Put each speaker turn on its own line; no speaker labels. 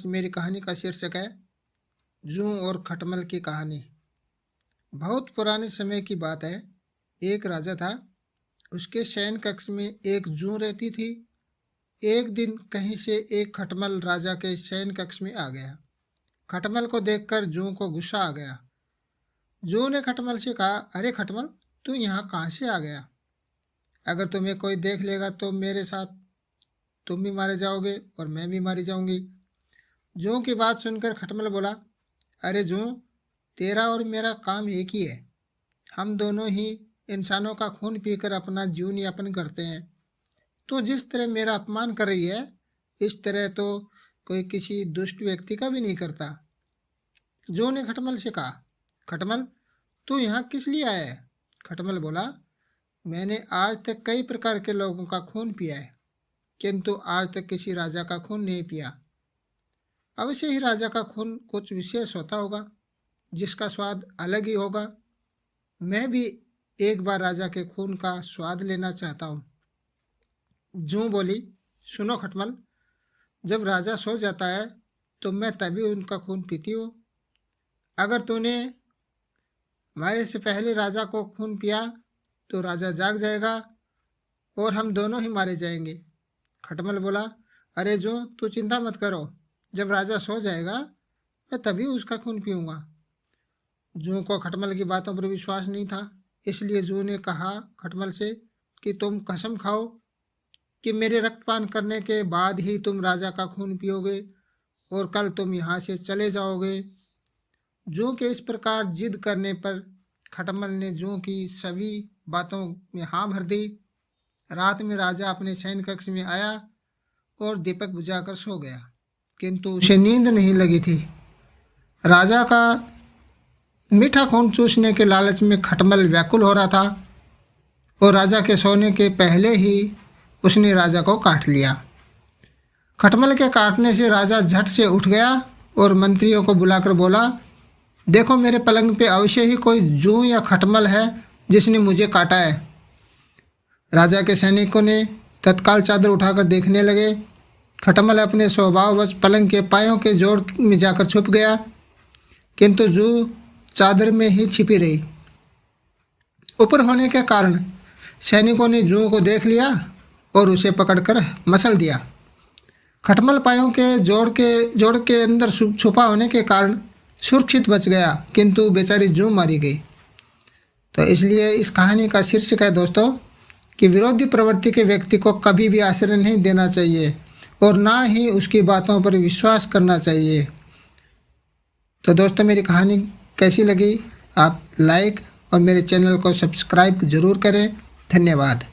मेरी कहानी का शीर्षक है जूं और खटमल की कहानी। बहुत पुराने समय की बात है। एक राजा था। उसके शयन कक्ष में एक जूं रहती थी। एक दिन कहीं से एक खटमल राजा के शयन कक्ष में आ गया। खटमल को देखकर जूं को गुस्सा आ गया। जूं ने खटमल से कहा, अरे खटमल, तू यहाँ कहाँ से आ गया? अगर तुम्हें कोई देख लेगा तो मेरे साथ तुम भी मारे जाओगे और मैं भी मारी जाऊंगी। जूं की बात सुनकर खटमल बोला, अरे जूं, तेरा और मेरा काम एक ही है। हम दोनों ही इंसानों का खून पीकर अपना जीवन यापन करते हैं। तो जिस तरह मेरा अपमान कर रही है, इस तरह तो कोई किसी दुष्ट व्यक्ति का भी नहीं करता। जूं ने खटमल से कहा, खटमल, तू यहाँ किस लिए आया है? खटमल बोला, मैंने आज तक कई प्रकार के लोगों का खून पिया है, किंतु आज तक किसी राजा का खून नहीं पिया। अवश्य ही राजा का खून कुछ विशेष होता होगा, जिसका स्वाद अलग ही होगा। मैं भी एक बार राजा के खून का स्वाद लेना चाहता हूँ। जूं बोली, सुनो खटमल, जब राजा सो जाता है तो मैं तभी उनका खून पीती हूँ। अगर तूने हमारे से पहले राजा को खून पिया तो राजा जाग जाएगा और हम दोनों ही मारे जाएंगे। खटमल बोला, अरे जूं, तू चिंता मत करो, जब राजा सो जाएगा मैं तभी उसका खून पीऊंगा। जूं को खटमल की बातों पर विश्वास नहीं था, इसलिए जूं ने कहा खटमल से कि तुम कसम खाओ कि मेरे रक्तपान करने के बाद ही तुम राजा का खून पियोगे और कल तुम यहाँ से चले जाओगे। जूं के इस प्रकार जिद करने पर खटमल ने जूं की सभी बातों में हाँ भर दी। रात में राजा अपने शयन कक्ष में आया और दीपक बुझाकर सो गया, किंतु उसे नींद नहीं लगी थी। राजा का मीठा खून चूसने के लालच में खटमल व्याकुल हो रहा था और राजा के सोने के पहले ही उसने राजा को काट लिया। खटमल के काटने से राजा झट से उठ गया और मंत्रियों को बुलाकर बोला, देखो, मेरे पलंग पे अवश्य ही कोई जूं या खटमल है जिसने मुझे काटा है। राजा के सैनिकों ने तत्काल चादर उठाकर देखने लगे। खटमल अपने स्वभाववश पलंग के पायों के जोड़ में जाकर छुप गया, किंतु जूं चादर में ही छिपी रही। ऊपर होने के कारण सैनिकों ने जूं को देख लिया और उसे पकड़कर मसल दिया। खटमल पायों के जोड़ के अंदर छुपा होने के कारण सुरक्षित बच गया, किंतु बेचारी जूं मारी गई। तो इसलिए इस कहानी का शीर्षक है दोस्तों कि विरोधी प्रवृत्ति के व्यक्ति को कभी भी आश्रय नहीं देना चाहिए और ना ही उसकी बातों पर विश्वास करना चाहिए। तो दोस्तों, मेरी कहानी कैसी लगी? आप लाइक और मेरे चैनल को सब्सक्राइब जरूर करें। धन्यवाद।